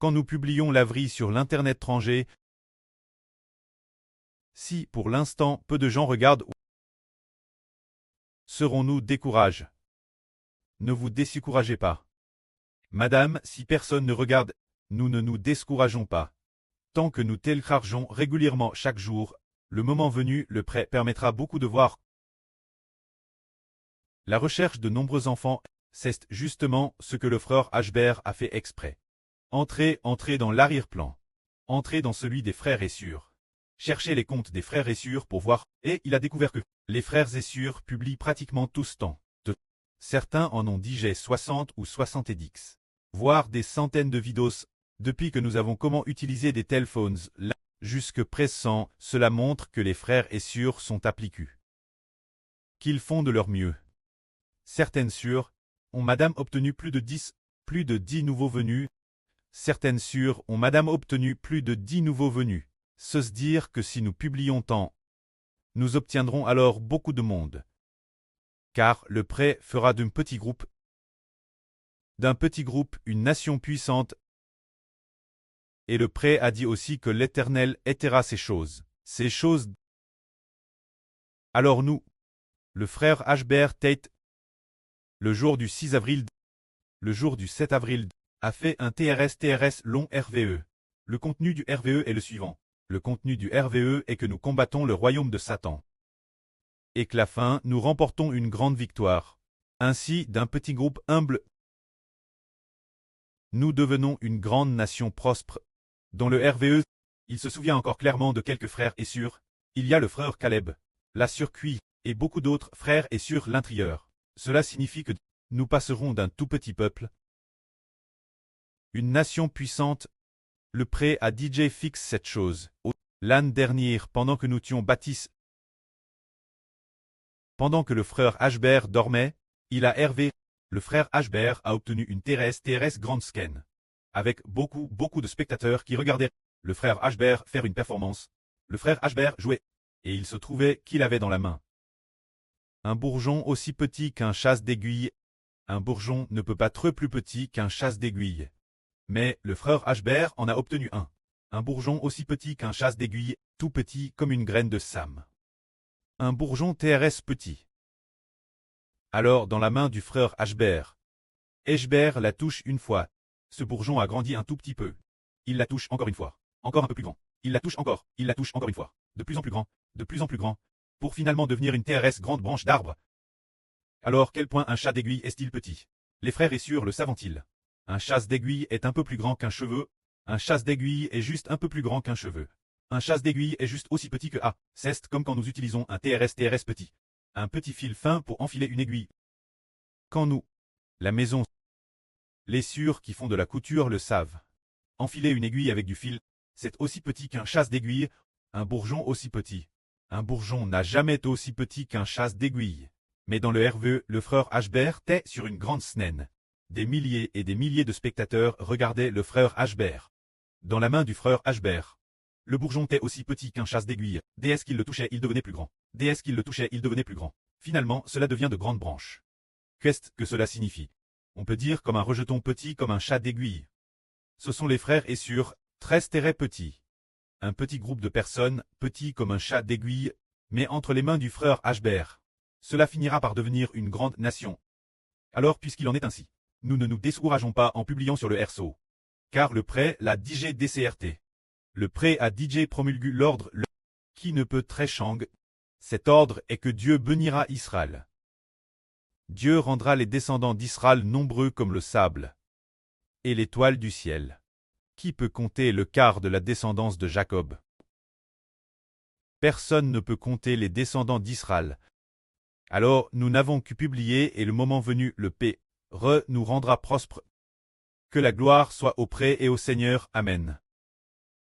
quand nous publions l'avril sur l'Internet étranger, si pour l'instant peu de gens regardent, serons-nous découragés? Ne vous découragez pas. Madame, si personne ne regarde, nous ne nous décourageons pas. Tant que nous téléchargeons régulièrement chaque jour, le moment venu, le prêt permettra beaucoup de voir. La recherche de nombreux enfants, c'est justement ce que le frère Ashbert a fait exprès. Entrez dans l'arrière-plan. Entrez dans celui des frères et sœurs. Cherchez les comptes des frères et sœurs pour voir, et il a découvert que les frères et sœurs publient pratiquement tous temps. Certains en ont digé 60 ou 70, voire des centaines de vidéos. Depuis que nous avons comment utiliser des téléphones, là, jusque présent, cela montre que les frères et sœurs sont appliqués. Qu'ils font de leur mieux. Certaines sœurs ont madame obtenu plus de 10 nouveaux venus. Certaines sœurs ont madame obtenu plus de 10 nouveaux venus. Se dire que si nous publions tant, nous obtiendrons alors beaucoup de monde. Car le prêt fera d'un petit groupe une nation puissante. Et le prêt a dit aussi que l'Éternel étaiera ces choses. Alors nous, le frère Ashbert Tate, le jour du 6 avril, le jour du 7 avril, a fait un TRS long RVE. Le contenu du RVE est le suivant. Le contenu du RVE est que nous combattons le royaume de Satan. Et que la fin, nous remportons une grande victoire. Ainsi, d'un petit groupe humble, nous devenons une grande nation prospère. Dans le RVE, il se souvient encore clairement de quelques frères et sœurs. Il y a le frère Caleb, la circuit, et beaucoup d'autres frères et sœurs l'intérieur. Cela signifie que nous passerons d'un tout petit peuple, une nation puissante. Le prêt à DJ fixe cette chose. L'année dernière, pendant que nous tuions Baptiste, pendant que le frère Ashbert dormait, il a Hervé. Le frère Ashbert a obtenu une TRS grande scan. Avec beaucoup de spectateurs qui regardaient le frère Ashbert faire une performance. Le frère Ashbert jouait, et il se trouvait qu'il avait dans la main un bourgeon aussi petit qu'un chasse d'aiguille. Un bourgeon ne peut pas être plus petit qu'un chasse d'aiguille. Mais le frère Ashbert en a obtenu un. Un bourgeon aussi petit qu'un chasse d'aiguille, tout petit comme une graine de same. Un bourgeon TRS petit. Alors dans la main du frère Ashbert, Ashbert la touche une fois. Ce bourgeon a grandi un tout petit peu. Il la touche encore une fois. Encore un peu plus grand. Il la touche encore une fois. De plus en plus grand, pour finalement devenir une TRS grande branche d'arbre. Alors quel point un chat d'aiguille est-il petit? Les frères et sœurs le savent-ils? Un chasse d'aiguille est un peu plus grand qu'un cheveu. Un chasse d'aiguille est juste un peu plus grand qu'un cheveu. Un chasse d'aiguille est juste aussi petit que A. C'est comme quand nous utilisons un TRS petit. Un petit fil fin pour enfiler une aiguille. Quand nous, la maison, les sœurs qui font de la couture le savent. Enfiler une aiguille avec du fil, c'est aussi petit qu'un chasse d'aiguille. Un bourgeon aussi petit. Un bourgeon n'a jamais été aussi petit qu'un chasse d'aiguille. Mais dans le RVE, le frère Ashbert était sur une grande scène. Des milliers et des milliers de spectateurs regardaient le frère Ashbert. Dans la main du frère Ashbert, le bourgeon était aussi petit qu'un chasse d'aiguille. Dès qu'il le touchait, il devenait plus grand. Dès qu'il le touchait, il devenait plus grand. Finalement, cela devient de grandes branches. Qu'est-ce que cela signifie? On peut dire comme un rejeton petit comme un chat d'aiguille. Ce sont les frères et sœurs, très petits. Un petit groupe de personnes, petit comme un chat d'aiguille, mais entre les mains du frère Ashbert. Cela finira par devenir une grande nation. Alors puisqu'il en est ainsi, nous ne nous décourageons pas en publiant sur le RSO. Car le prêt, la DJ DCRT. Le prêt à DJ promulgue l'ordre, qui ne peut très chang. Cet ordre est que Dieu bénira Israël. Dieu rendra les descendants d'Israël nombreux comme le sable et l'étoile du ciel. Qui peut compter le quart de la descendance de Jacob? Personne ne peut compter les descendants d'Israël. Alors nous n'avons qu'à publier et le moment venu le P. Re nous rendra prospre. Que la gloire soit au prêt et au Seigneur. Amen.